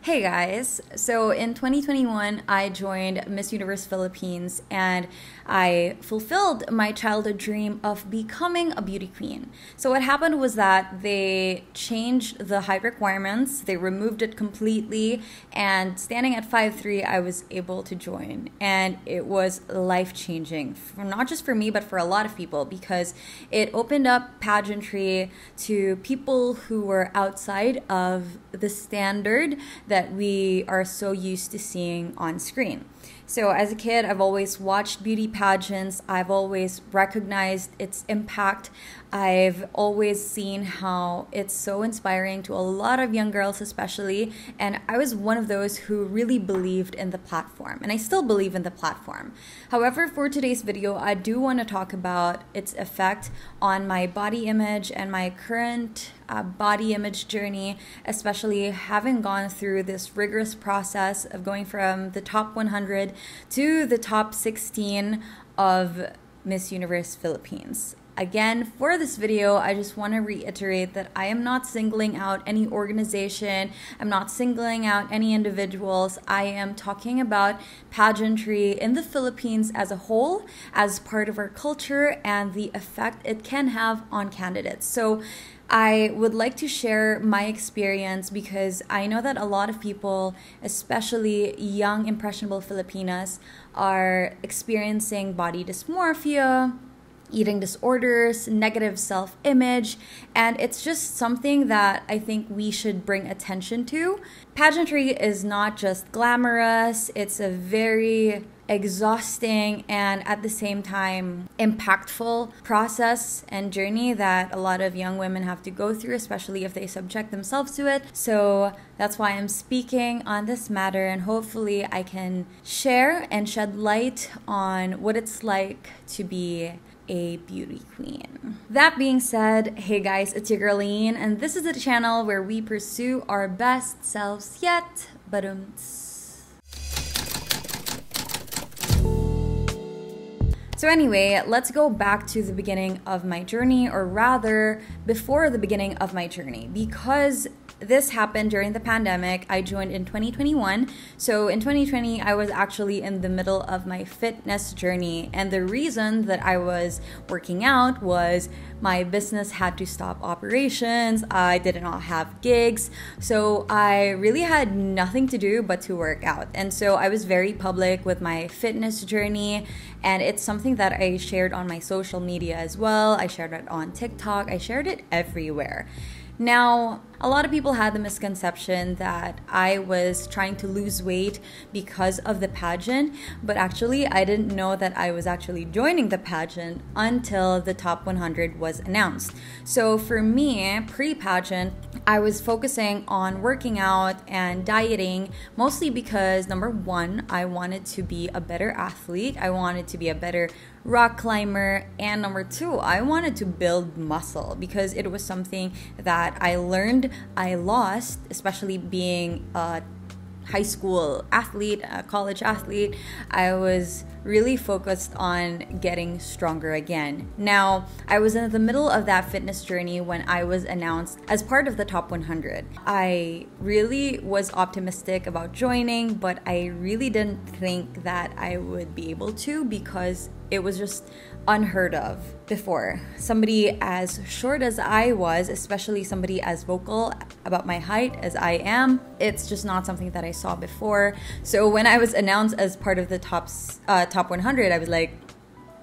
Hey guys, so in 2021 I joined Miss Universe Philippines and I fulfilled my childhood dream of becoming a beauty queen. So what happened was that they changed the height requirements, they removed it completely, and standing at 5'3" I was able to join. And it was life-changing, not just for me but for a lot of people, because it opened up pageantry to people who were outside of the standard that we are so used to seeing on screen. So as a kid, I've always watched beauty pageants. I've always recognized its impact. I've always seen how it's so inspiring to a lot of young girls especially, and I was one of those who really believed in the platform, and I still believe in the platform. However, for today's video, I do want to talk about its effect on my body image and my current body image journey, especially having gone through this rigorous process of going from the top 100 to the top 16 of Miss Universe Philippines. Again, for this video, I just want to reiterate that I am not singling out any organization. I'm not singling out any individuals. I am talking about pageantry in the Philippines as a whole, as part of our culture, and the effect it can have on candidates. So I would like to share my experience because I know that a lot of people, especially young impressionable Filipinas, are experiencing body dysmorphia, eating disorders, negative self-image, and it's just something that I think we should bring attention to. Pageantry is not just glamorous, it's a very exhausting and at the same time impactful process and journey that a lot of young women have to go through, especially if they subject themselves to it. So that's why I'm speaking on this matter, and hopefully I can share and shed light on what it's like to be a beauty queen. That being said, hey guys, it's your girl Ayn, and this is the channel where we pursue our best selves yet. So anyway, let's go back to the beginning of my journey, or rather, before the beginning of my journey, because this happened during the pandemic. I joined in 2021. So in 2020, I was actually in the middle of my fitness journey. And the reason that I was working out was my business had to stop operations. I did not have gigs. So I really had nothing to do but to work out. And so I was very public with my fitness journey. And it's something that I shared on my social media as well. I shared it on TikTok. I shared it everywhere. Now, a lot of people had the misconception that I was trying to lose weight because of the pageant, but actually I didn't know that I was actually joining the pageant until the top 100 was announced. So for me, pre-pageant, I was focusing on working out and dieting, mostly because number one, I wanted to be a better athlete. I wanted to be a better rock climber, and number two, I wanted to build muscle because it was something that I learned I lost, especially being a high school athlete, a college athlete. I was really focused on getting stronger again. Now, I was in the middle of that fitness journey when I was announced as part of the top 100. I really was optimistic about joining, but I really didn't think that I would be able to because it was just unheard of before. Somebody as short as I was, especially somebody as vocal about my height as I am, it's just not something that I saw before. So when I was announced as part of the top 100, I was like,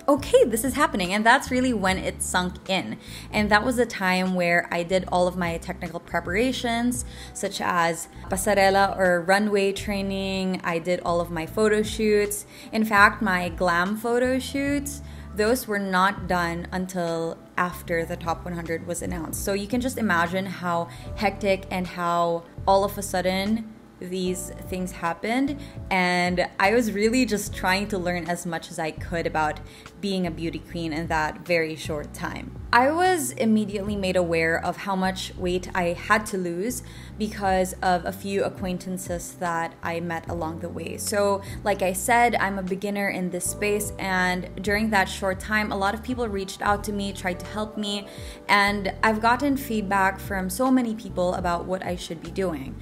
okay, this is happening. And that's really when it sunk in. And that was the time where I did all of my technical preparations, such as pasarela or runway training. I did all of my photo shoots. In fact, my glam photo shoots, those were not done until after the top 100 was announced. So you can just imagine how hectic and how all of a sudden these things happened, and I was really just trying to learn as much as I could about being a beauty queen in that very short time. I was immediately made aware of how much weight I had to lose because of a few acquaintances that I met along the way. So like I said, I'm a beginner in this space, and during that short time, a lot of people reached out to me, tried to help me, and I've gotten feedback from so many people about what I should be doing.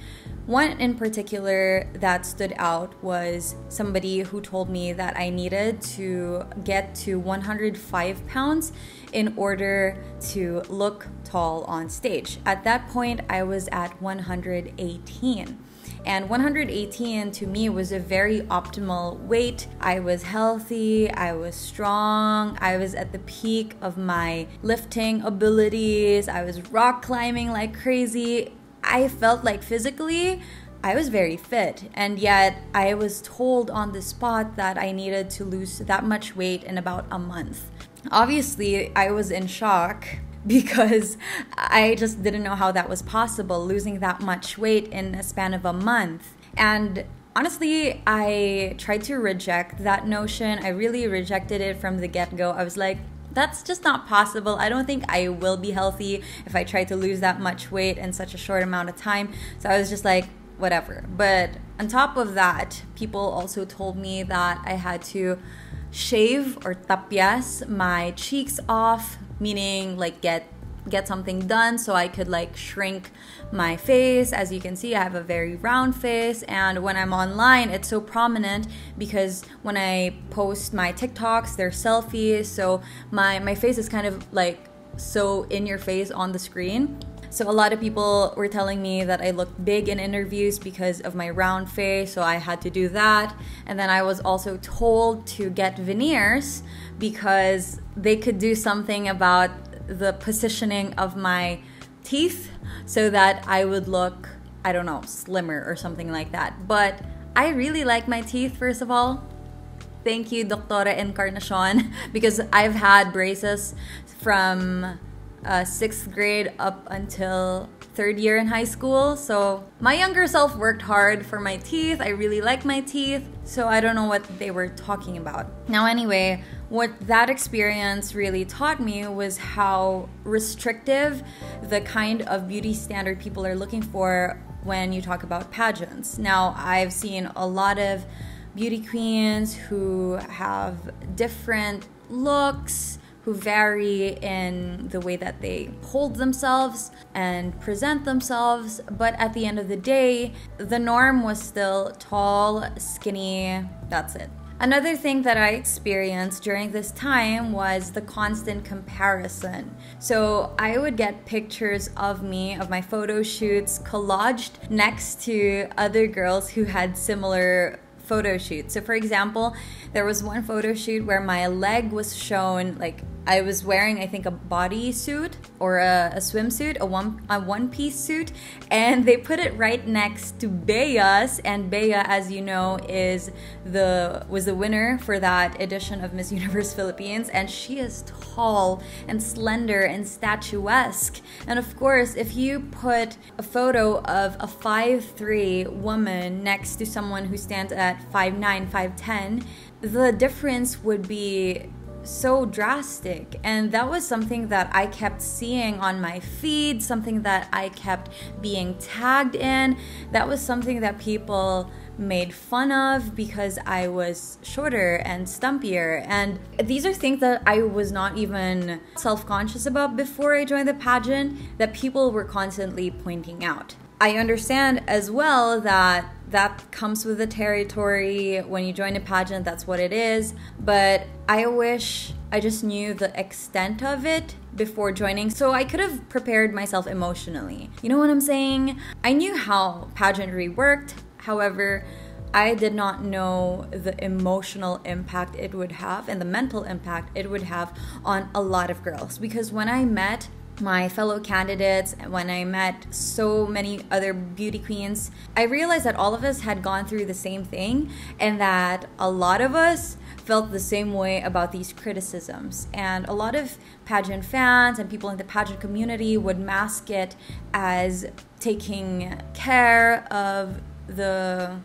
One in particular that stood out was somebody who told me that I needed to get to 105 pounds in order to look tall on stage. At that point, I was at 118. And 118 to me was a very optimal weight. I was healthy, I was strong, I was at the peak of my lifting abilities, I was rock climbing like crazy. I felt like physically I was very fit, and yet I was told on the spot that I needed to lose that much weight in about a month. Obviously, I was in shock because I just didn't know how that was possible, losing that much weight in a span of a month. And honestly, I tried to reject that notion. I really rejected it from the get-go. I was like, that's just not possible. I don't think I will be healthy if I try to lose that much weight in such a short amount of time. So I was just like, whatever. But on top of that, people also told me that I had to shave or tapyas my cheeks off, meaning like get something done so I could like shrink my face. As you can see, I have a very round face, and when I'm online it's so prominent because when I post my TikToks, they're selfies, so my face is kind of like so in your face on the screen. So a lot of people were telling me that I looked big in interviews because of my round face, so I had to do that. And then I was also told to get veneers because they could do something about the positioning of my teeth so that I would look, I don't know, slimmer or something like that. But I really like my teeth, first of all. Thank you, Doctora Encarnacion, because I've had braces from 6th grade up until 3rd year in high school. So my younger self worked hard for my teeth. I really like my teeth. So I don't know what they were talking about. Now anyway, what that experience really taught me was how restrictive the kind of beauty standard people are looking for when you talk about pageants. Now, I've seen a lot of beauty queens who have different looks, who vary in the way that they hold themselves and present themselves, but at the end of the day, the norm was still tall, skinny, that's it. Another thing that I experienced during this time was the constant comparison. So I would get pictures of me, of my photo shoots, collaged next to other girls who had similar photo shoots. So for example, there was one photo shoot where my leg was shown, like I was wearing, I think, a bodysuit or a swimsuit, a one-piece suit, and they put it right next to Bea's, and Bea, as you know, was the winner for that edition of Miss Universe Philippines, and she is tall and slender and statuesque. And of course, if you put a photo of a 5'3" woman next to someone who stands at 5'9", 5'10", the difference would be so drastic. And that was something that I kept seeing on my feed, something that I kept being tagged in. That was something that people made fun of because I was shorter and stumpier. And these are things that I was not even self-conscious about before I joined the pageant, that people were constantly pointing out. I understand as well that that comes with the territory. When you join a pageant, that's what it is. But I wish I just knew the extent of it before joining, so I could have prepared myself emotionally. You know what I'm saying? I knew how pageantry worked. However, I did not know the emotional impact it would have and the mental impact it would have on a lot of girls. Because when I met my fellow candidates, when I met so many other beauty queens, I realized that all of us had gone through the same thing and that a lot of us felt the same way about these criticisms. And a lot of pageant fans and people in the pageant community would mask it as taking care of the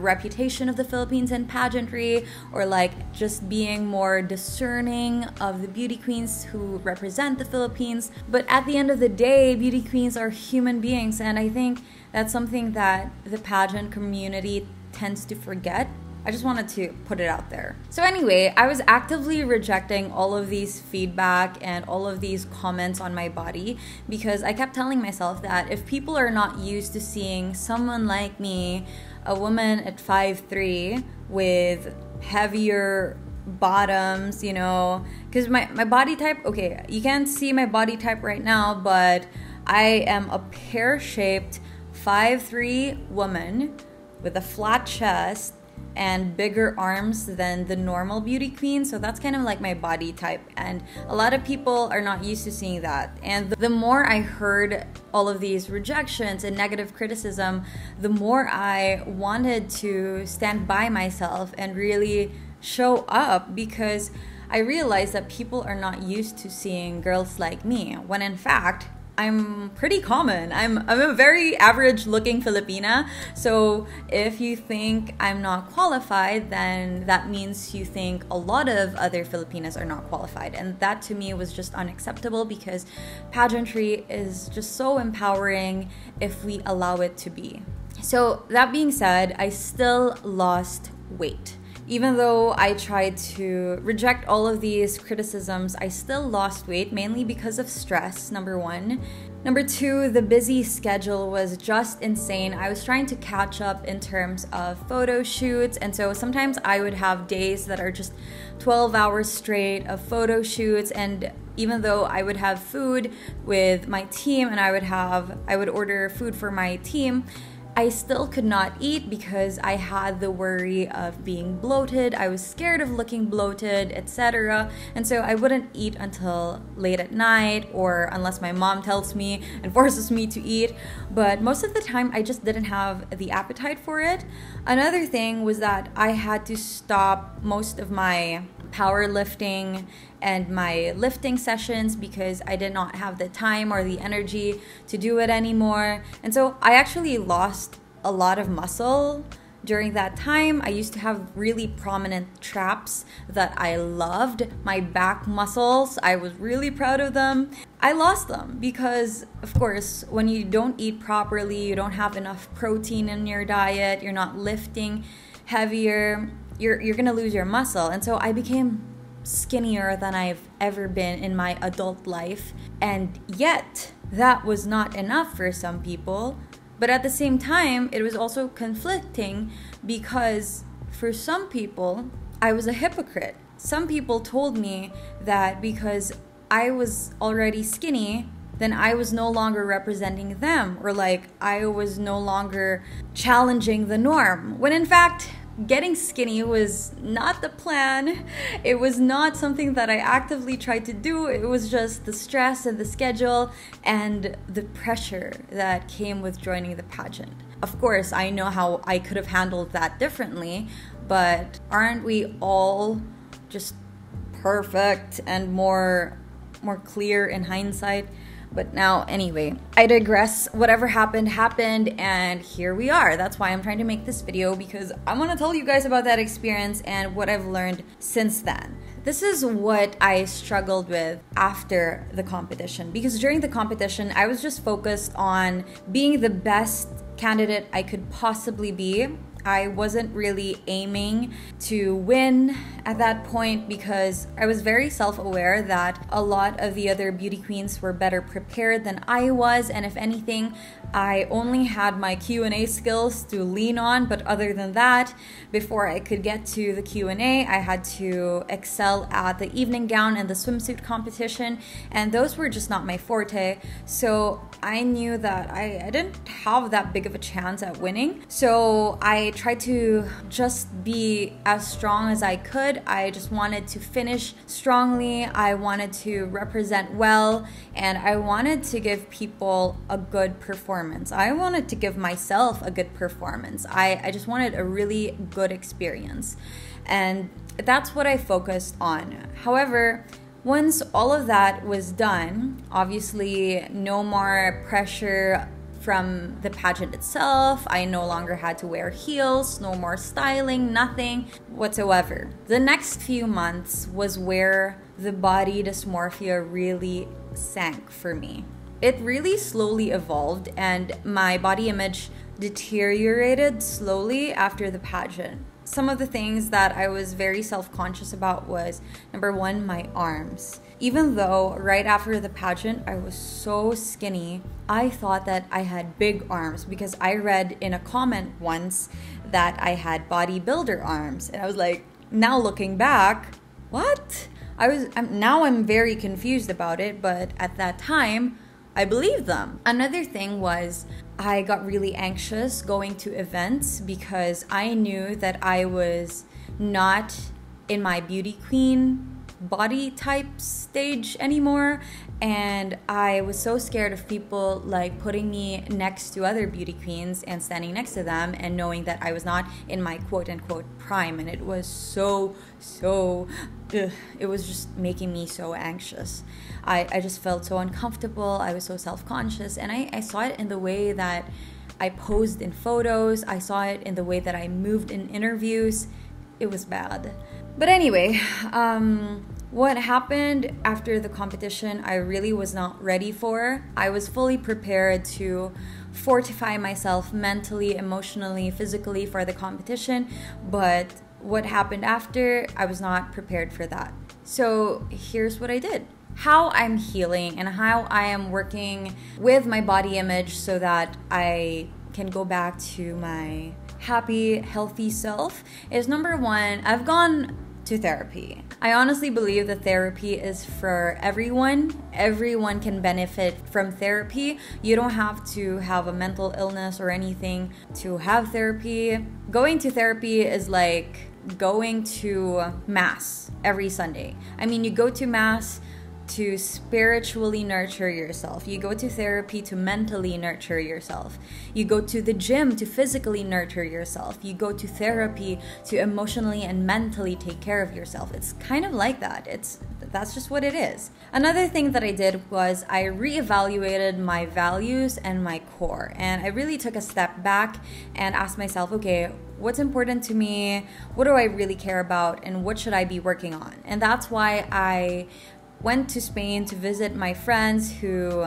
reputation of the Philippines in pageantry, or like just being more discerning of the beauty queens who represent the Philippines. But at the end of the day, beauty queens are human beings, and I think that's something that the pageant community tends to forget I just wanted to put it out there. So anyway, I was actively rejecting all of these feedback and all of these comments on my body because I kept telling myself that if people are not used to seeing someone like me, a woman at 5'3" with heavier bottoms, you know, because my body type, okay, you can't see my body type right now, but I am a pear-shaped 5'3" woman with a flat chest and bigger arms than the normal beauty queen. So that's kind of like my body type, and a lot of people are not used to seeing that. And the more I heard all of these rejections and negative criticism, the more I wanted to stand by myself and really show up, because I realized that people are not used to seeing girls like me, when in fact I'm pretty common. I'm a very average looking Filipina. So if you think I'm not qualified, then that means you think a lot of other Filipinas are not qualified. And that to me was just unacceptable, because pageantry is just so empowering if we allow it to be. So that being said, I still lost weight. Even though I tried to reject all of these criticisms, I still lost weight, mainly because of stress, number one. Number two, the busy schedule was just insane. I was trying to catch up in terms of photo shoots, and so sometimes I would have days that are just 12 hours straight of photo shoots. And even though I would have food with my team and I would order food for my team, I still could not eat because I had the worry of being bloated. I was scared of looking bloated, etc. And so I wouldn't eat until late at night, or unless my mom tells me and forces me to eat. But most of the time, I just didn't have the appetite for it. Another thing was that I had to stop most of my powerlifting and my lifting sessions because I did not have the time or the energy to do it anymore. And so I actually lost a lot of muscle during that time. I used to have really prominent traps that I loved. My back muscles, I was really proud of them. I lost them because, of course, when you don't eat properly, you don't have enough protein in your diet, you're not lifting heavier, you're gonna lose your muscle. And so I became skinnier than I've ever been in my adult life. And yet, that was not enough for some people. But at the same time, it was also conflicting because for some people, I was a hypocrite. Some people told me that because I was already skinny, then I was no longer representing them, or like I was no longer challenging the norm. When in fact, getting skinny was not the plan. It was not something that I actively tried to do. It was just the stress and the schedule and the pressure that came with joining the pageant. Of course, I know how I could have handled that differently, but aren't we all just perfect and more clear in hindsight? But now, anyway, I digress. Whatever happened, and here we are. That's why I'm trying to make this video, because I want to tell you guys about that experience and what I've learned since then. This is what I struggled with after the competition, because during the competition, I was just focused on being the best candidate I could possibly be. I wasn't really aiming to win at that point because I was very self-aware that a lot of the other beauty queens were better prepared than I was, and if anything, I only had my Q&A skills to lean on. But other than that, before I could get to the Q&A, I had to excel at the evening gown and the swimsuit competition, and those were just not my forte. So I knew that I didn't have that big of a chance at winning. So I tried to just be as strong as I could. I just wanted to finish strongly. I wanted to represent well, and I wanted to give people a good performance. I wanted to give myself a good performance. I just wanted a really good experience, and that's what I focused on. However, once all of that was done, obviously no more pressure from the pageant itself. I no longer had to wear heels, no more styling, nothing whatsoever. The next few months was where the body dysmorphia really sank for me. It really slowly evolved, and my body image deteriorated slowly after the pageant. some of the things that I was very self-conscious about was, number one, my arms. Even though right after the pageant I was so skinny, I thought that I had big arms because I read in a comment once that I had bodybuilder arms. And I was like, now looking back, what? I'm very confused about it, but at that time, I believed them. Another thing was I got really anxious going to events because I knew that I was not in my beauty queen body type stage anymore, and I was so scared of people like putting me next to other beauty queens and standing next to them and knowing that I was not in my quote unquote prime, and it was it was just making me so anxious. I just felt so uncomfortable. I was so self-conscious, and I saw it in the way that I posed in photos. I saw it in the way that I moved in interviews. It was bad. But anyway, what happened after the competition, I really was not ready for. I was fully prepared to fortify myself mentally, emotionally, physically for the competition, but what happened after, I was not prepared for that. So here's what I did. How I'm healing and how I am working with my body image so that I can go back to my happy, healthy self is, number one, I've gone to therapy. I honestly believe that therapy is for everyone. Everyone can benefit from therapy. You don't have to have a mental illness or anything to have therapy. Going to therapy is like going to mass every Sunday. I mean, you go to mass to spiritually nurture yourself. You go to therapy to mentally nurture yourself. You go to the gym to physically nurture yourself. You go to therapy to emotionally and mentally take care of yourself. It's kind of like that. That's just what it is. Another thing that I did was I reevaluated my values and my core. And I really took a step back and asked myself, okay, what's important to me? What do I really care about? And what should I be working on? And that's why I went to Spain to visit my friends who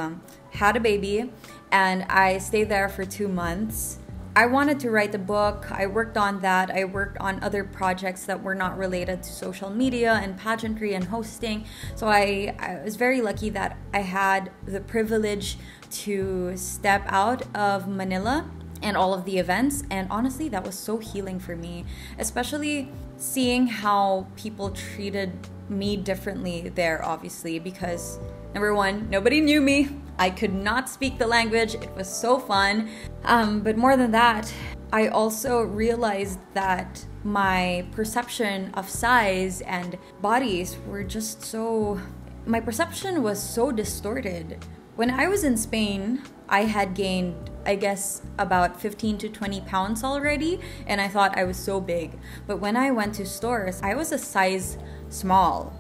had a baby, and I stayed there for 2 months. I wanted to write a book. I worked on that. I worked on other projects that were not related to social media and pageantry and hosting. So I was very lucky that I had the privilege to step out of Manila and all of the events, and honestly that was so healing for me, especially seeing how people treated me differently there, obviously, because number one, nobody knew me. I could not speak the language. It was so fun. But more than that, I also realized that my perception of size and bodies were just so... My perception was so distorted. When I was in Spain, I had gained, I guess, about 15 to 20 pounds already, and I thought I was so big. But when I went to stores, I was a size small.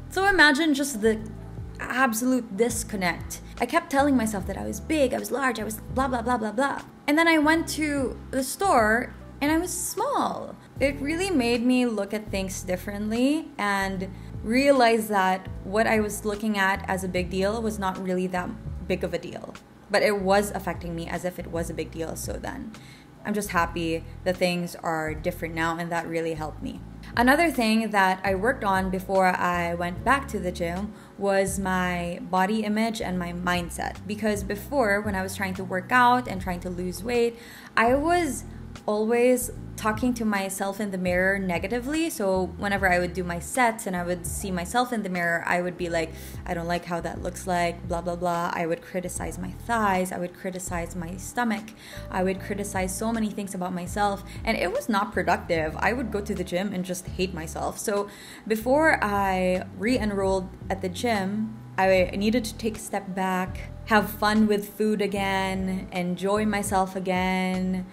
So imagine just the absolute disconnect. I kept telling myself that I was big, I was large, I was blah, blah, blah, blah, blah. And then I went to the store and I was small. It really made me look at things differently and realize that what I was looking at as a big deal was not really that big of a deal. But it was affecting me as if it was a big deal. So then I'm just happy that things are different now, and that really helped me. Another thing that I worked on before I went back to the gym was my body image and my mindset. Because before, when I was trying to work out and trying to lose weight, I was always talking to myself in the mirror negatively. So whenever I would do my sets and I would see myself in the mirror, I would be like, I don't like how that looks like, blah, blah, blah. I would criticize my thighs. I would criticize my stomach. I would criticize so many things about myself. And it was not productive. I would go to the gym and just hate myself. So before I re-enrolled at the gym, I needed to take a step back, have fun with food again, enjoy myself again.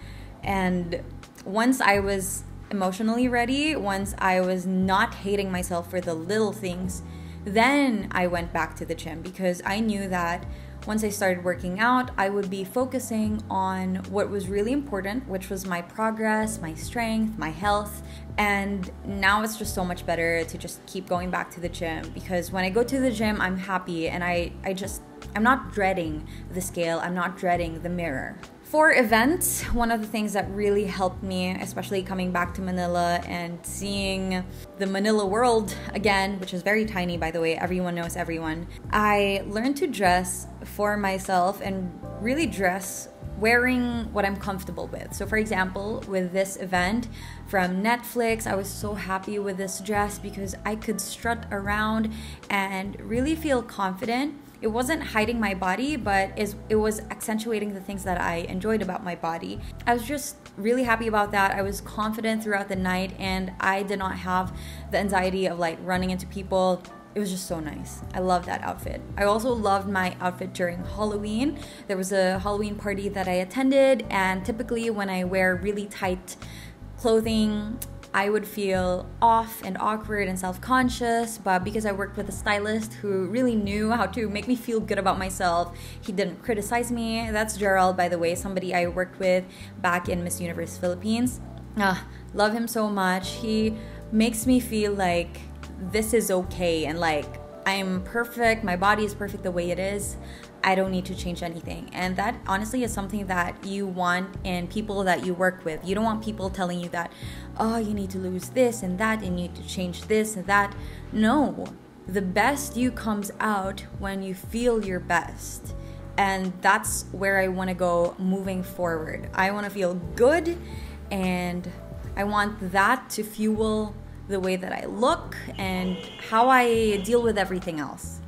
And once I was emotionally ready, once I was not hating myself for the little things, then I went back to the gym, because I knew that once I started working out, I would be focusing on what was really important, which was my progress, my strength, my health. And now it's just so much better to just keep going back to the gym, because when I go to the gym, I'm happy, and I'm not dreading the scale. I'm not dreading the mirror. For events, one of the things that really helped me, especially coming back to Manila and seeing the Manila world again, which is very tiny, by the way, everyone knows everyone, I learned to dress for myself and really dress wearing what I'm comfortable with. So for example, with this event from Netflix, I was so happy with this dress because I could strut around and really feel confident. It wasn't hiding my body, but it was accentuating the things that I enjoyed about my body. I was just really happy about that. I was confident throughout the night, and I did not have the anxiety of like running into people. It was just so nice. I love that outfit. I also loved my outfit during Halloween. There was a Halloween party that I attended, and typically when I wear really tight clothing, I would feel off and awkward and self-conscious, but because I worked with a stylist who really knew how to make me feel good about myself, he didn't criticize me. That's Gerald, by the way, somebody I worked with back in Miss Universe Philippines. Love him so much. He makes me feel like this is okay and like I'm perfect, my body is perfect the way it is. I don't need to change anything. And that honestly is something that you want in people that you work with. You don't want people telling you that, oh, you need to lose this and that, and you need to change this and that. No, the best you comes out when you feel your best. And that's where I want to go moving forward. I want to feel good, and I want that to fuel the way that I look and how I deal with everything else.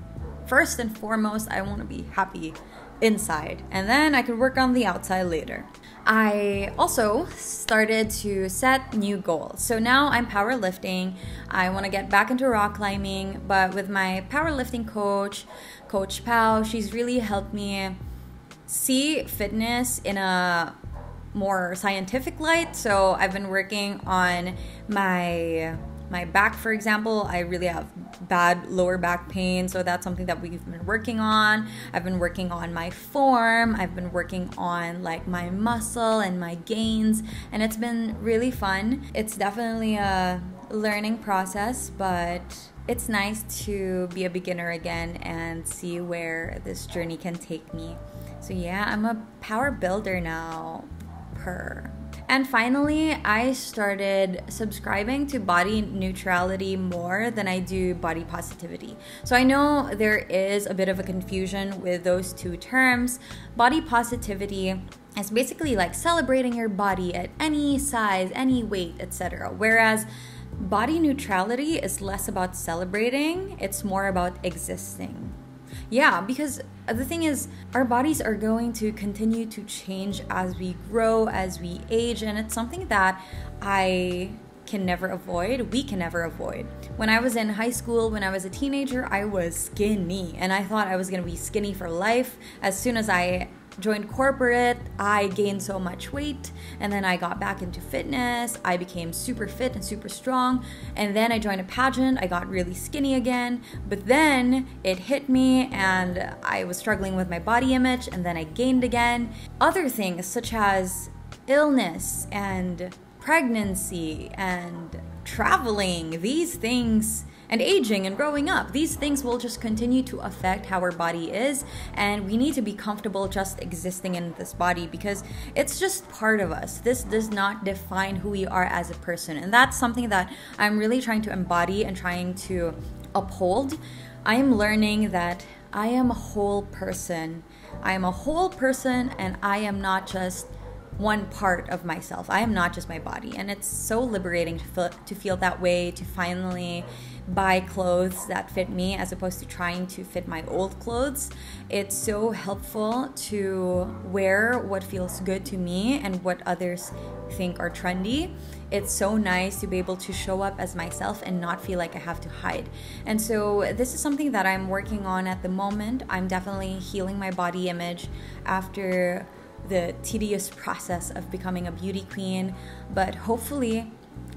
First and foremost, I want to be happy inside, and then I can work on the outside later. I also started to set new goals. So now I'm powerlifting. I want to get back into rock climbing, but with my powerlifting coach, Coach Pao, she's really helped me see fitness in a more scientific light. So I've been working on my back, for example. I really have bad lower back pain, so that's something that we've been working on. I've been working on my form. I've been working on like my muscle and my gains, and it's been really fun. It's definitely a learning process, but it's nice to be a beginner again and see where this journey can take me. So yeah, I'm a power builder now. And finally, I started subscribing to body neutrality more than I do body positivity. So I know there is a bit of a confusion with those two terms. Body positivity is basically like celebrating your body at any size, any weight, etc. Whereas body neutrality is less about celebrating, it's more about existing. Yeah, because the thing is, our bodies are going to continue to change as we grow, as we age, and it's something that I can never avoid, we can never avoid. When I was in high school, when I was a teenager, I was skinny, and I thought I was going to be skinny for life. As soon as I joined corporate, I gained so much weight, and then I got back into fitness. I became super fit and super strong, and then I joined a pageant. I got really skinny again, but then it hit me and I was struggling with my body image, and then I gained again. Other things such as illness and pregnancy and traveling, these things, and aging and growing up, these things will just continue to affect how our body is, and we need to be comfortable just existing in this body because it's just part of us. This does not define who we are as a person, and that's something that I'm really trying to embody and trying to uphold. I am learning that I am a whole person. I am a whole person, and I am not just one part of myself. I am not just my body, and it's so liberating to feel that way, to finally buy clothes that fit me as opposed to trying to fit my old clothes. It's so helpful to wear what feels good to me and what others think are trendy. It's so nice to be able to show up as myself and not feel like I have to hide. And so this is something that I'm working on at the moment. I'm definitely healing my body image after the tedious process of becoming a beauty queen, but hopefully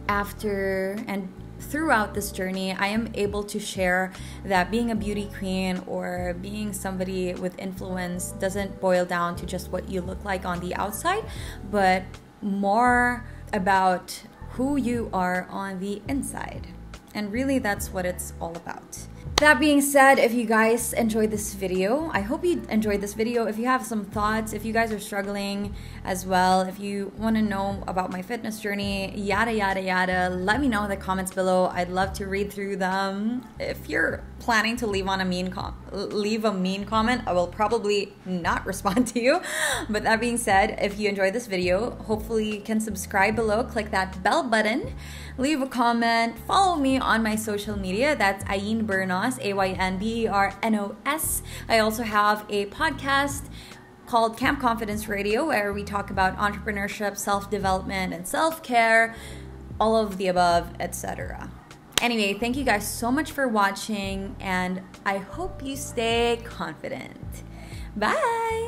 after and throughout this journey, I am able to share that being a beauty queen or being somebody with influence doesn't boil down to just what you look like on the outside, but more about who you are on the inside. And really, that's what it's all about. That being said, if you guys enjoyed this video, I hope you enjoyed this video. If you have some thoughts, if you guys are struggling as well, if you want to know about my fitness journey, yada, yada, yada, let me know in the comments below. I'd love to read through them. If you're planning to leave a mean comment, I will probably not respond to you. But that being said, if you enjoyed this video, hopefully you can subscribe below, click that bell button, leave a comment, follow me on my social media. That's Ayn Bernos, AYNBERNOS. I also have a podcast called Camp Confidence Radio, where we talk about entrepreneurship, self-development, and self-care, all of the above, etc. Anyway, thank you guys so much for watching, and I hope you stay confident. Bye!